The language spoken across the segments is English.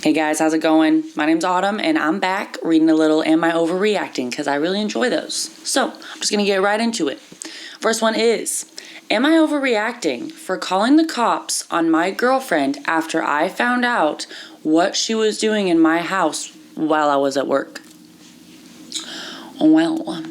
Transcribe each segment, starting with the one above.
Hey guys, how's it going? My name's Autumn and I'm back reading a little Am I Overreacting because I really enjoy those. So I'm just going to get right into it. First one is, am I overreacting for calling the cops on my girlfriend after I found out what she was doing in my house while I was at work? Well,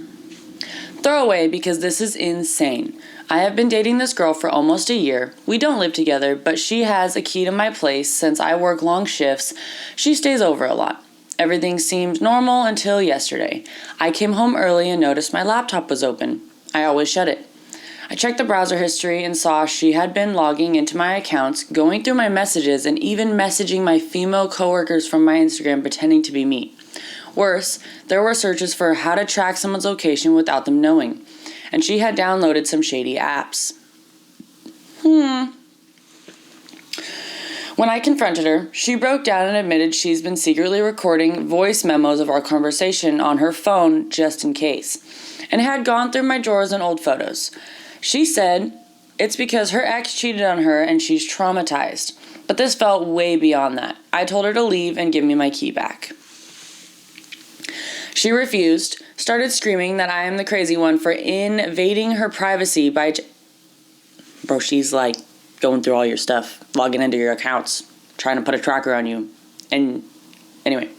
throwaway because this is insane. I have been dating this girl for almost a year. We don't live together, but she has a key to my place since I work long shifts. She stays over a lot. Everything seemed normal until yesterday. I came home early and noticed my laptop was open. I always shut it. I checked the browser history and saw she had been logging into my accounts, going through my messages, and even messaging my female coworkers from my Instagram pretending to be me. Worse, there were searches for how to track someone's location without them knowing. And she had downloaded some shady apps. When I confronted her, she broke down and admitted she's been secretly recording voice memos of our conversation on her phone just in case, and had gone through my drawers and old photos. She said it's because her ex cheated on her and she's traumatized, but this felt way beyond that. I told her to leave and give me my key back. She refused, started screaming that I am the crazy one for invading her privacy by... Bro, she's like going through all your stuff, logging into your accounts, trying to put a tracker on you. And anyway.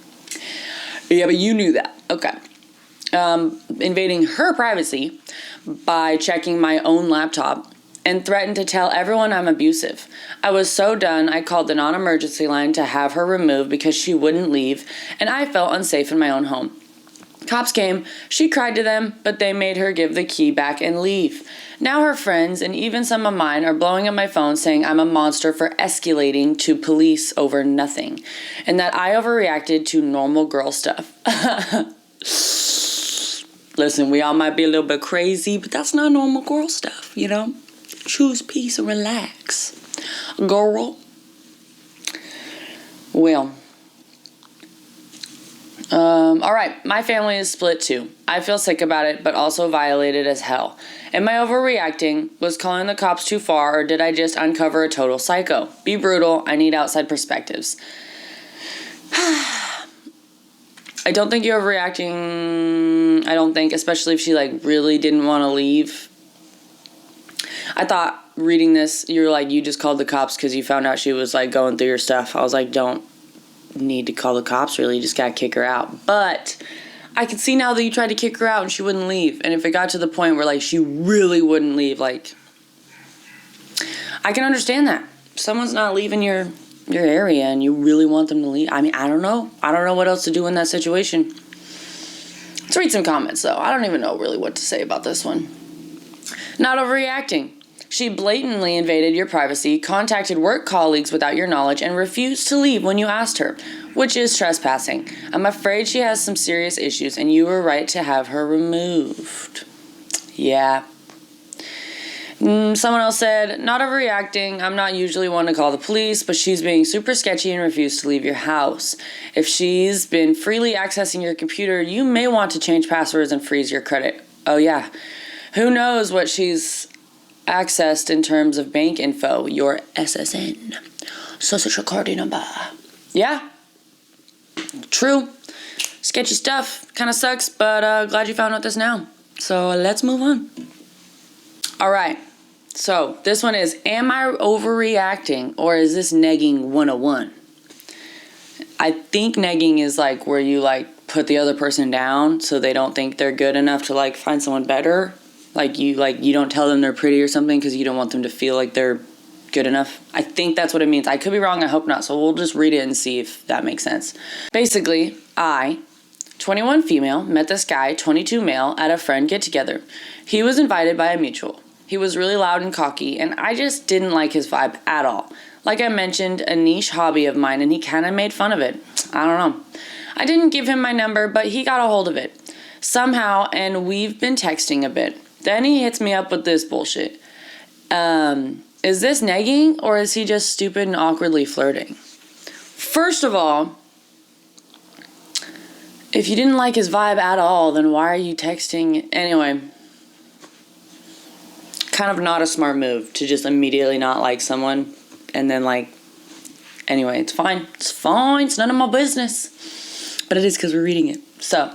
Yeah, but you knew that. Okay. Invading her privacy by checking my own laptop and threatened to tell everyone I'm abusive. I was so done, I called the non-emergency line to have her removed because she wouldn't leave, and I felt unsafe in my own home. Cops came, she cried to them, but they made her give the key back and leave. Now her friends, and even some of mine, are blowing up my phone saying I'm a monster for escalating to police over nothing, and that I overreacted to normal girl stuff. Listen, we all might be a little bit crazy, but that's not normal girl stuff, you know? Choose peace and relax. Girl. Well... Alright, my family is split too. I feel sick about it, but also violated as hell. Am I overreacting? Was calling the cops too far, or did I just uncover a total psycho? Be brutal, I need outside perspectives. I don't think you're overreacting, especially if she really didn't want to leave. I thought reading this, you just called the cops because you found out she was going through your stuff. I was like, don't need to call the cops, really. You just gotta kick her out. But I can see now that you tried to kick her out and she wouldn't leave. And if it got to the point where she really wouldn't leave, I can understand that. If someone's not leaving your area and you really want them to leave. I mean, I don't know what else to do in that situation. Let's read some comments though. I don't even know really what to say about this one. Not overreacting. She blatantly invaded your privacy, contacted work colleagues without your knowledge, and refused to leave when you asked her, which is trespassing. I'm afraid she has some serious issues, and you were right to have her removed. Yeah. Someone else said, not overreacting. I'm not usually one to call the police, but she's being super sketchy and refused to leave your house. If she's been freely accessing your computer, you may want to change passwords and freeze your credit. Oh, yeah. Who knows what she's accessed in terms of bank info, your SSN, social security number. Yeah, true. Sketchy stuff. Kind of sucks, but glad you found out this now. So let's move on. All right. So this one is, am I overreacting or is this negging 101? I think negging is where you put the other person down so they don't think they're good enough to find someone better. You don't tell them they're pretty or something because you don't want them to feel like they're good enough. I think that's what it means. I could be wrong. I hope not. So we'll just read it and see if that makes sense. Basically, I, 21 female, met this guy, 22 male, at a friend get-together. He was invited by a mutual. He was really loud and cocky, and I just didn't like his vibe at all. Like I mentioned, a niche hobby of mine, and he kind of made fun of it. I don't know. I didn't give him my number, but he got a hold of it. Somehow, and we've been texting a bit. Then he hits me up with this bullshit. Is this negging or is he just stupid and awkwardly flirting? First of all, if you didn't like his vibe at all, then why are you texting? Anyway, kind of not a smart move to just immediately not like someone and then Anyway, it's fine. It's fine. It's none of my business. But it is because we're reading it. So,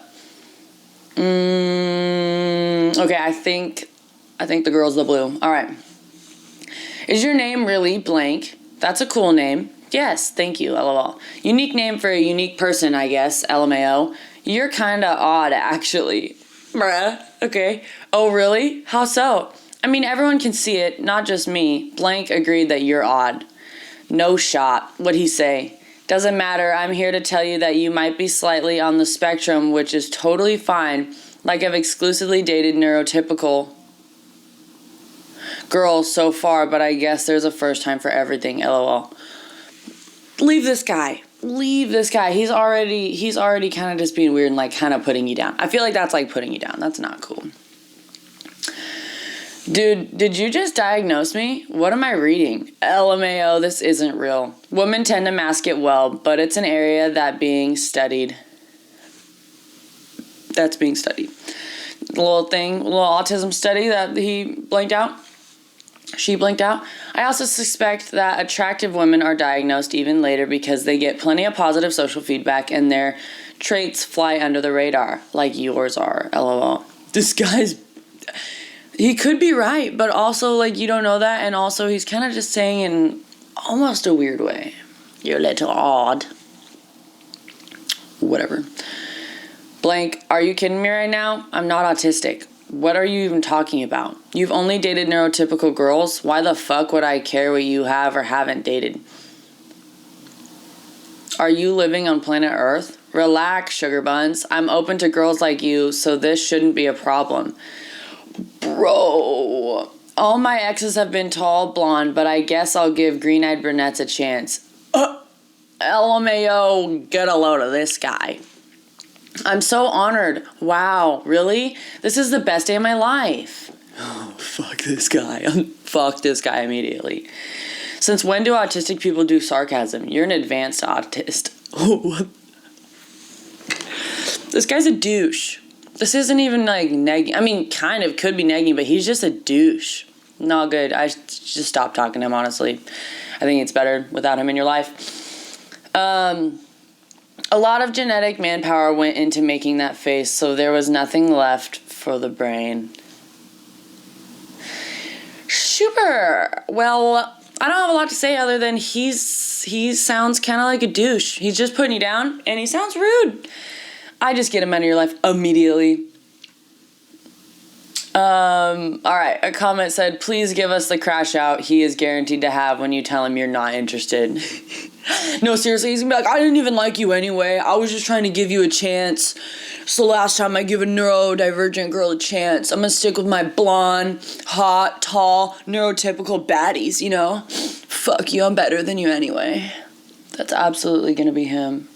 okay, I think the girl's the blue. All right. Is your name really blank? That's a cool name. Yes, thank you, LOL. Unique name for a unique person, I guess, LMAO. You're kinda odd, actually. Bruh. Okay. Oh, really? How so? I mean, everyone can see it, not just me. Blank agreed that you're odd. No shot. What'd he say? Doesn't matter. I'm here to tell you that you might be slightly on the spectrum, which is totally fine. Like, I've exclusively dated neurotypical girls so far, but I guess there's a first time for everything, LOL. Leave this guy. He's already kind of just being weird and like kind of putting you down. I feel like that's like putting you down. That's not cool. Dude, did you just diagnose me? What am I reading? LMAO, this isn't real. Women tend to mask it well, but it's an area that's being studied. Little autism study that she blanked out. I also suspect that attractive women are diagnosed even later because they get plenty of positive social feedback and their traits fly under the radar, like yours are, LOL. This guy's... He could be right, but also, like, you don't know that, and also he's kind of just saying in almost a weird way. You're a little odd. Whatever. Blank, are you kidding me right now? I'm not autistic. What are you even talking about? You've only dated neurotypical girls? Why the fuck would I care what you have or haven't dated? Are you living on planet Earth? Relax, sugar buns. I'm open to girls like you, so this shouldn't be a problem. Bro, all my exes have been tall, blonde, but I guess I'll give green-eyed brunettes a chance. LMAO, get a load of this guy. I'm so honored. Wow, really? This is the best day of my life. Oh, fuck this guy. Fuck this guy immediately. Since when do autistic people do sarcasm? You're an advanced autist. What? This guy's a douche. This isn't even like negging. I mean, kind of could be negging, but he's just a douche. Not good. I just stop talking to him, honestly. I think it's better without him in your life. A lot of genetic manpower went into making that face, so there was nothing left for the brain. Super. Well, I don't have a lot to say other than he sounds kind of like a douche. He's just putting you down, and he sounds rude. I just get him out of your life immediately. Alright, a comment said, please give us the crash out he is guaranteed to have when you tell him you're not interested. No, seriously, he's gonna be like, I didn't even like you anyway. I was just trying to give you a chance. So last time I give a neurodivergent girl a chance. I'm gonna stick with my blonde, hot, tall, neurotypical baddies, you know? Fuck you, I'm better than you anyway. That's absolutely gonna be him.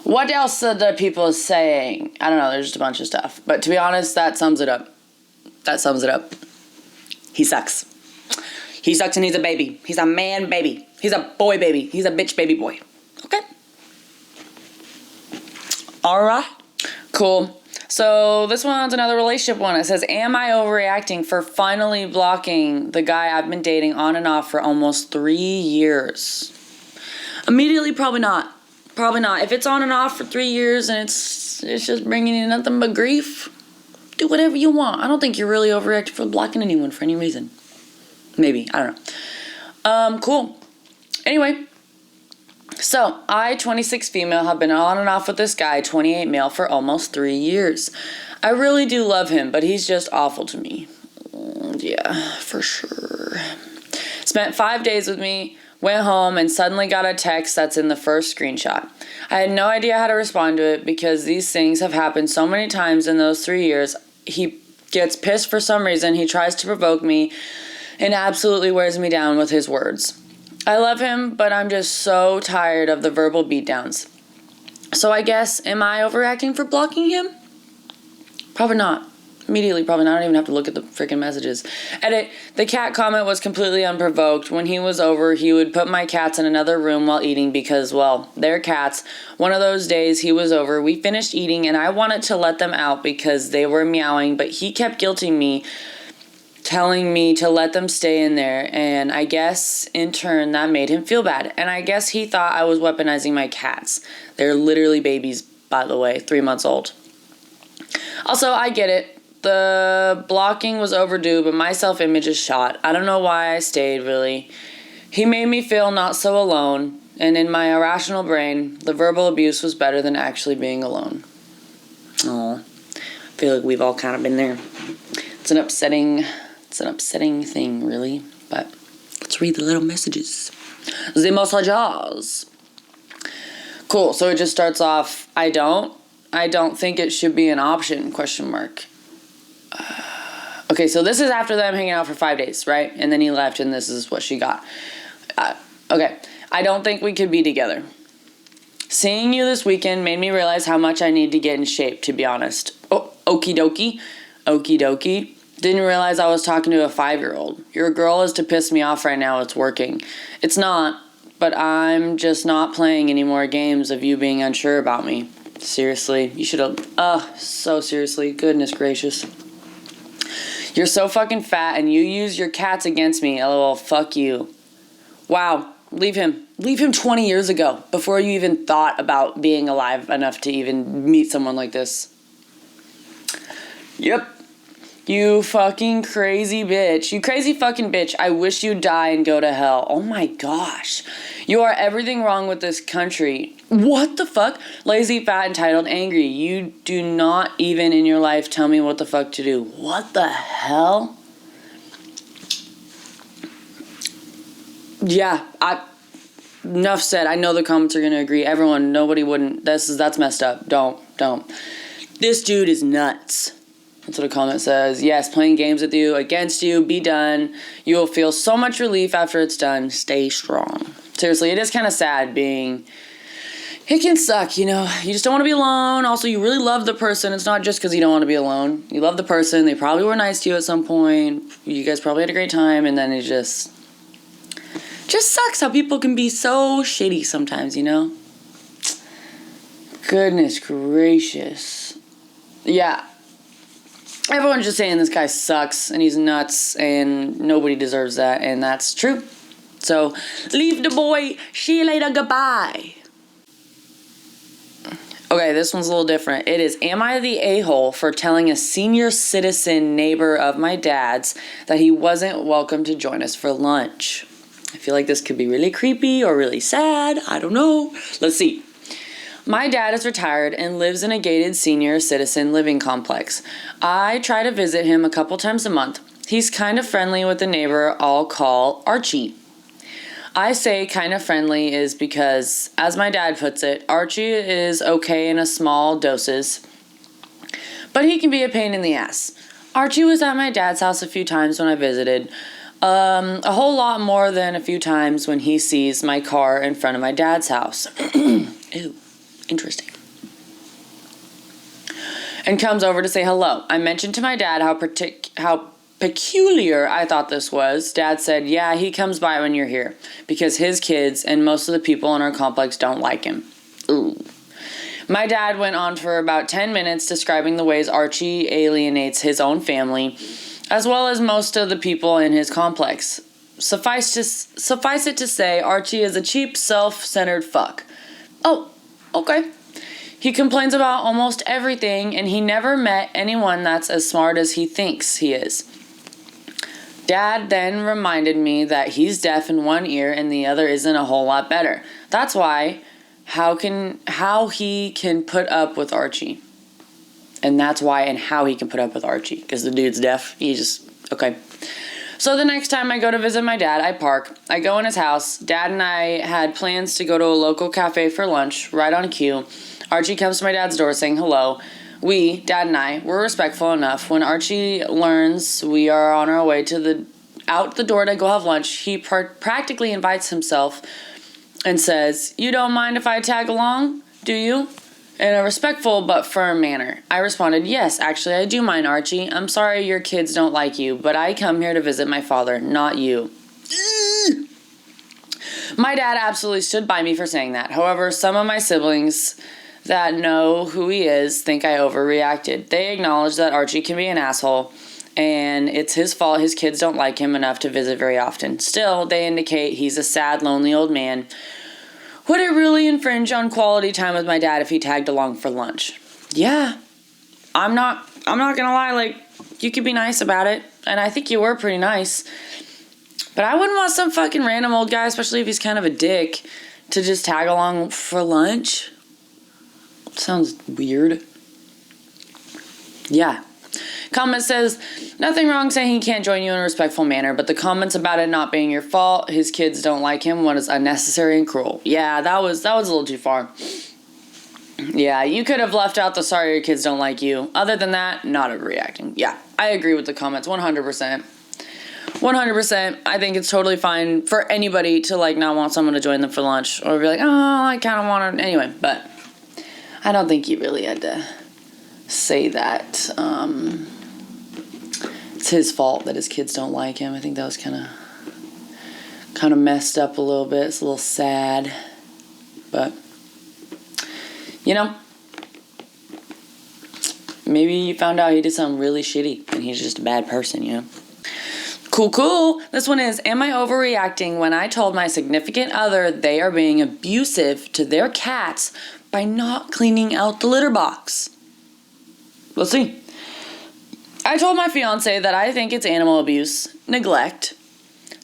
What else are the people saying? I don't know, there's just a bunch of stuff. But to be honest, that sums it up. He sucks. He sucks and he's a baby. He's a man baby. He's a boy baby. He's a bitch baby boy. Okay? Alright. Cool. So this one's another relationship one. It says, am I overreacting for finally blocking the guy I've been dating on and off for almost 3 years? Immediately, probably not. Probably not. If it's on and off for 3 years and it's just bringing you nothing but grief, do whatever you want. I don't think you're really overreacting for blocking anyone for any reason. Maybe. I don't know. Cool. Anyway, so I, 26 female, have been on and off with this guy, 28 male, for almost 3 years. I really do love him, but he's just awful to me. Yeah, for sure. Spent 5 days with me. Went home and suddenly got a text that's in the first screenshot. I had no idea how to respond to it because these things have happened so many times in those 3 years. He gets pissed for some reason. He tries to provoke me and absolutely wears me down with his words. I love him, but I'm just so tired of the verbal beatdowns. So I guess, am I overreacting for blocking him? Probably not. Immediately, probably not. I don't even have to look at the freaking messages. Edit. The cat comment was completely unprovoked. When he was over, he would put my cats in another room while eating because, well, they're cats. One of those days he was over, we finished eating, and I wanted to let them out because they were meowing, but he kept guilting me telling me to let them stay in there, and I guess in turn that made him feel bad. And I guess he thought I was weaponizing my cats. They're literally babies, by the way, 3 months old. Also, I get it. The blocking was overdue, but my self-image is shot. I don't know why I stayed, really. He made me feel not so alone, and in my irrational brain, the verbal abuse was better than actually being alone. Oh, I feel like we've all kind of been there. It's an upsetting thing, really. But let's read the little messages. The messages. Cool. So it just starts off, I don't think it should be an option, question mark. Okay, so this is after them hanging out for 5 days, right? And then he left, and this is what she got. Okay, I don't think we could be together. Seeing you this weekend made me realize how much I need to get in shape, to be honest. Oh, okie dokie. Okie dokie. Didn't realize I was talking to a 5-year-old. Your girl is to piss me off right now. It's working. It's not, but I'm just not playing any more games of you being unsure about me. Seriously, you should have... so seriously. Goodness gracious. You're so fucking fat and you use your cats against me. LOL, fuck you. Wow, leave him. Leave him 20 years ago, before you even thought about being alive enough to even meet someone like this. Yep. You fucking crazy bitch. You crazy fucking bitch. I wish you'd die and go to hell. Oh my gosh. You are everything wrong with this country. What the fuck? Lazy, fat, entitled, angry. You do not even in your life tell me what the fuck to do. What the hell? Yeah, enough said. I know the comments are gonna agree. Everyone, nobody wouldn't. That's messed up. Don't. This dude is nuts. That's what a comment says. Yes, playing games with you, against you, be done. You will feel so much relief after it's done. Stay strong. Seriously, it is kind of sad being... It can suck, you know. You just don't want to be alone. Also, you really love the person. It's not just because you don't want to be alone. You love the person. They probably were nice to you at some point. You guys probably had a great time, and then it just sucks how people can be so shitty sometimes, you know? Goodness gracious. Yeah. Everyone's just saying this guy sucks and he's nuts and nobody deserves that, and that's true. So, leave the boy. See you later. Goodbye. Okay, this one's a little different. It is, am I the a-hole for telling a senior citizen neighbor of my dad's that he wasn't welcome to join us for lunch? I feel like this could be really creepy or really sad. I don't know. Let's see. My dad is retired and lives in a gated senior citizen living complex. I try to visit him a couple times a month. He's kind of friendly with the neighbor I'll call Archie. I say kind of friendly is because, as my dad puts it, Archie is okay in a small doses, but he can be a pain in the ass. Archie was at my dad's house a few times when I visited. A whole lot more than a few times when he sees my car in front of my dad's house. Ew. Interesting. And comes over to say hello. I mentioned to my dad how peculiar I thought this was. Dad said, yeah, he comes by when you're here because his kids and most of the people in our complex don't like him. Ooh. My dad went on for about 10 minutes describing the ways Archie alienates his own family, as well as most of the people in his complex. Suffice it to say, Archie is a cheap, self-centered fuck. Oh, okay. He complains about almost everything, and he never met anyone that's as smart as he thinks he is. Dad then reminded me that he's deaf in one ear and the other isn't a whole lot better. That's why, how he can put up with Archie. And that's why and how he can put up with Archie. Because the dude's deaf. Okay. So the next time I go to visit my dad, I park. I go in his house. Dad and I had plans to go to a local cafe for lunch, right on cue. Archie comes to my dad's door saying hello. We, Dad and I, were respectful enough. When Archie learns we are on our way to out the door to go have lunch, he practically invites himself and says, you don't mind if I tag along, do you? In a respectful but firm manner. I responded, yes, actually I do mind, Archie. I'm sorry your kids don't like you, but I come here to visit my father, not you. My dad absolutely stood by me for saying that. However, some of my siblings that know who he is think I overreacted. They acknowledge that Archie can be an asshole, and it's his fault his kids don't like him enough to visit very often. Still, they indicate he's a sad, lonely old man. Would it really infringe on quality time with my dad if he tagged along for lunch? Yeah. I'm not gonna lie, like, you could be nice about it, and I think you were pretty nice. But I wouldn't want some fucking random old guy, especially if he's kind of a dick, to just tag along for lunch. Sounds weird. Yeah. Comment says, nothing wrong saying he can't join you in a respectful manner, but the comments about it not being your fault, his kids don't like him, what is unnecessary and cruel. Yeah, that was a little too far. Yeah, you could have left out the sorry your kids don't like you. Other than that, not overreacting. Yeah, I agree with the comments 100%. 100%. I think it's totally fine for anybody to, like, not want someone to join them for lunch or be like, oh, I kind of want to. Anyway, but I don't think you really had to say that. It's his fault that his kids don't like him. I think that was kind of messed up a little bit. It's a little sad. But, you know, maybe you found out he did something really shitty and he's just a bad person, you know? Cool. This one is, am I overreacting when I told my significant other they are being abusive to their cats by not cleaning out the litter box? Let's see. I told my fiance that I think it's animal abuse, neglect,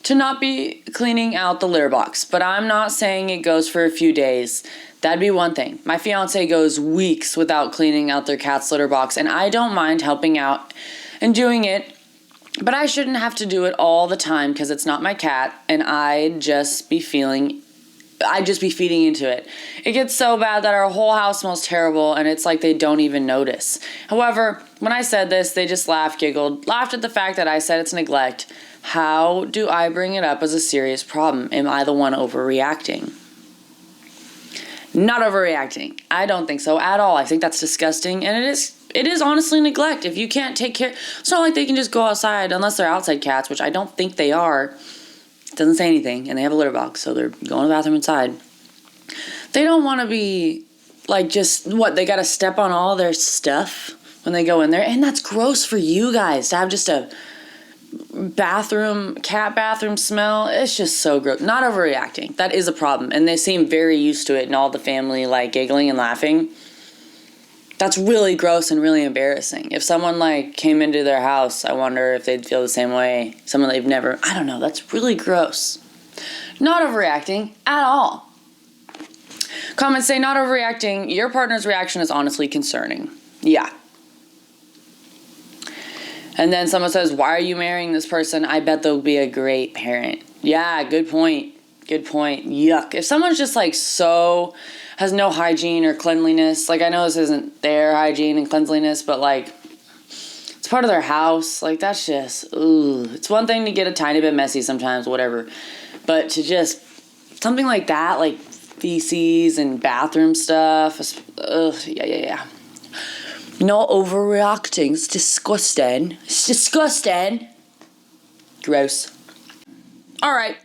to not be cleaning out the litter box, but I'm not saying it goes for a few days. That'd be one thing. My fiance goes weeks without cleaning out their cat's litter box, and I don't mind helping out and doing it, but I shouldn't have to do it all the time because it's not my cat, and I'd just be feeding into it. It gets so bad that our whole house smells terrible, and it's like they don't even notice. However, when I said this, they just laughed at the fact that I said it's neglect. How do I bring it up as a serious problem? Am I the one overreacting? Not overreacting. I don't think so at all. I think that's disgusting, and it is honestly neglect. If you can't take care, it's not like they can just go outside unless they're outside cats, which I don't think they are. It doesn't say anything, and they have a litter box, so they're going to the bathroom inside. They don't want to be, like, they got to step on all their stuff when they go in there, and that's gross for you guys to have just a cat bathroom smell. It's just so gross. Not overreacting. That is a problem, and they seem very used to it, and all the family, like, giggling and laughing. That's really gross and really embarrassing. If someone, like, came into their house, I wonder if they'd feel the same way. Someone they've never, I don't know, that's really gross. Not overreacting at all. Comments say, not overreacting, your partner's reaction is honestly concerning. Yeah. And then someone says, why are you marrying this person? I bet they'll be a great parent. Yeah, good point. Yuck. If someone's just, like, has no hygiene or cleanliness, like, I know this isn't their hygiene and cleanliness, but, like, it's part of their house. Like, that's just, it's one thing to get a tiny bit messy sometimes, whatever. But to just, something like that, like feces and bathroom stuff, yeah. No overreacting. It's disgusting. Gross. All right.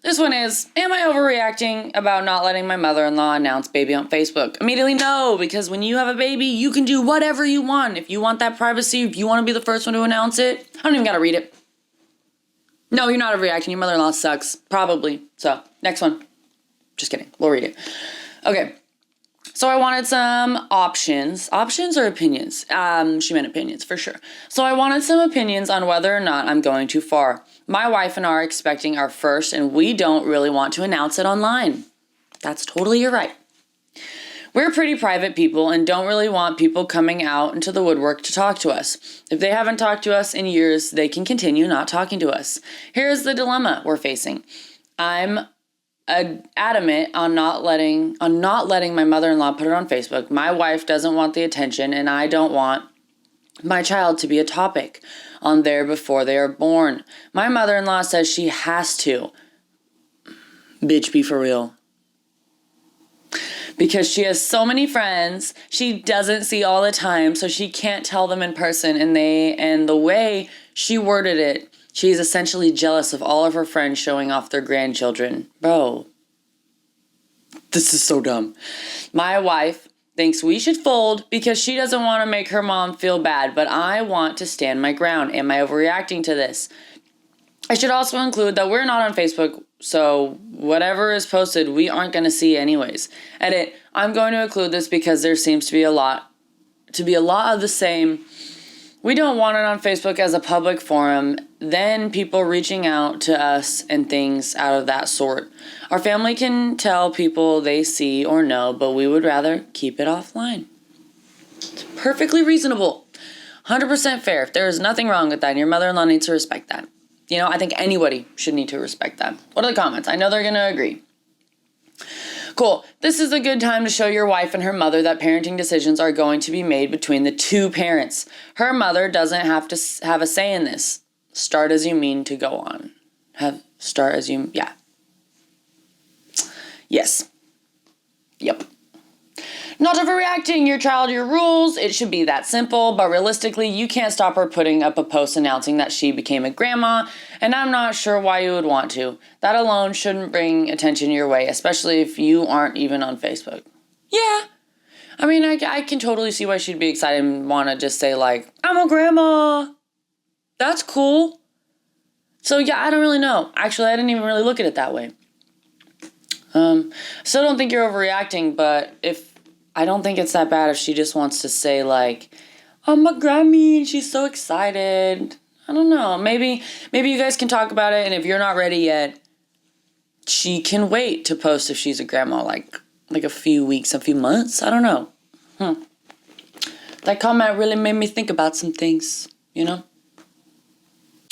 This one is, am I overreacting about not letting my mother-in-law announce baby on Facebook? Immediately no, because when you have a baby, you can do whatever you want. If you want that privacy, if you want to be the first one to announce it, I don't even got to read it. No, you're not overreacting. Your mother-in-law sucks. Probably. So, next one. Just kidding. We'll read it. Okay. So I wanted some options. Options or opinions? She meant opinions, for sure. So I wanted some opinions on whether or not I'm going too far. My wife and I are expecting our first, and we don't really want to announce it online. That's totally your right. We're pretty private people and don't really want people coming out into the woodwork to talk to us. If they haven't talked to us in years, they can continue not talking to us. Here's the dilemma we're facing. I'm adamant on not letting my mother-in-law put it on Facebook. My wife doesn't want the attention, and I don't want my child to be a topic on there before they are born. My mother-in-law says she has to. Bitch, be for real. Because she has so many friends she doesn't see all the time, so she can't tell them in person, and the way she worded it, she's essentially jealous of all of her friends showing off their grandchildren. Bro, this is so dumb. My wife thinks we should fold because she doesn't want to make her mom feel bad, but I want to stand my ground. Am I overreacting to this? I should also include that we're not on Facebook, so whatever is posted, we aren't going to see anyways. Edit, I'm going to include this because there seems to be a lot of the same. We don't want it on Facebook as a public forum, then people reaching out to us and things out of that sort. Our family can tell people they see or know, but we would rather keep it offline. It's perfectly reasonable. 100% fair. There is nothing wrong with that, and your mother-in-law needs to respect that. I think anybody should need to respect that. What are the comments? I know they're going to agree. Cool. This is a good time to show your wife and her mother that parenting decisions are going to be made between the two parents. Her mother doesn't have to have a say in this. Start as you mean to go on. Yeah. Yes. Yep. Not overreacting, your child, your rules. It should be that simple, but realistically, you can't stop her putting up a post announcing that she became a grandma, and I'm not sure why you would want to. That alone shouldn't bring attention your way, especially if you aren't even on Facebook. Yeah. I mean, I can totally see why she'd be excited and want to just say, like, I'm a grandma. That's cool. So, yeah, I don't really know. Actually, I didn't even really look at it that way. Still don't think you're overreacting, but I don't think it's that bad if she just wants to say, like, I'm a Grammy and she's so excited. I don't know. Maybe you guys can talk about it, and if you're not ready yet, she can wait to post if she's a grandma, like a few weeks, a few months. I don't know. That comment really made me think about some things, All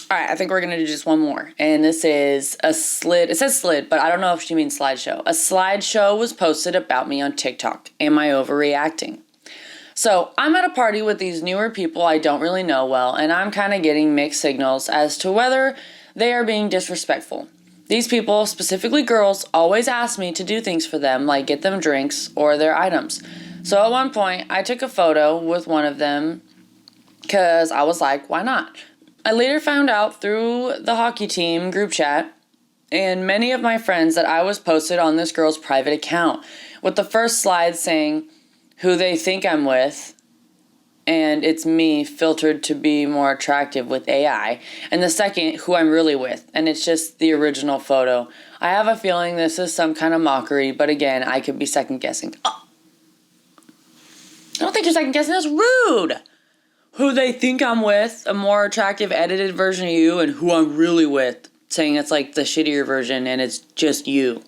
right, I think we're going to do just one more. And this is a slid. It says slid, but I don't know if she means slideshow. A slideshow was posted about me on TikTok. Am I overreacting? So I'm at a party with these newer people I don't really know well, and I'm kind of getting mixed signals as to whether they are being disrespectful. These people, specifically girls, always ask me to do things for them, like get them drinks or their items. So at one point, I took a photo with one of them because I was like, why not? I later found out through the hockey team group chat and many of my friends that I was posted on this girl's private account, with the first slide saying who they think I'm with, and it's me filtered to be more attractive with AI, and the second, who I'm really with, and it's just the original photo. I have a feeling this is some kind of mockery, but again, I could be second guessing. Oh. I don't think you're second guessing, that's rude! Who they think I'm with, a more attractive edited version of you, and who I'm really with, saying it's like the shittier version and it's just you,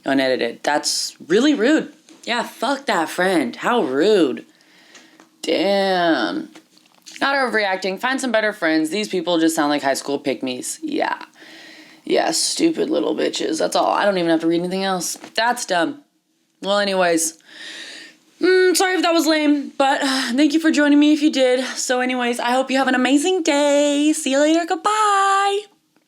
unedited. That's really rude. Yeah, fuck that friend. How rude. Damn. Not overreacting. Find some better friends. These people just sound like high school pick-me's. Yeah. Yeah, stupid little bitches. That's all. I don't even have to read anything else. That's dumb. Well, anyways. Sorry if that was lame, but thank you for joining me if you did. So anyways, I hope you have an amazing day. See you later. Goodbye.